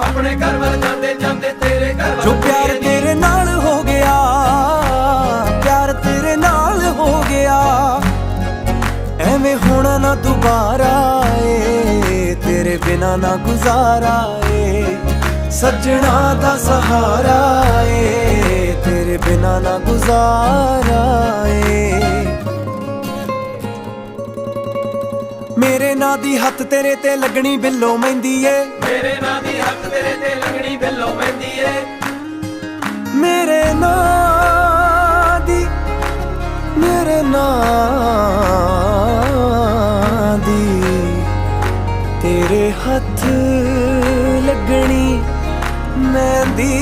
अपने घर वाल जाते जाते तेरे घर जो प्यार तेरे नाल हो गया, प्यार तेरे नाल हो गया, एवें होना ना दोबारा ए, तेरे बिना ना गुजारा ए, सजना दा सहारा ए, तेरे बिना ना गुजारा ए। मेरे नां दी हत्थ तेरे ते लगनी बिल्लो मेहंदी ए, मेरे नां दी हत्थ तेरे ते लगनी बिल्लो मेहंदी ए, मेरे नां दी, मेरे नां दी तेरे हत्थ लगनी मेहंदी।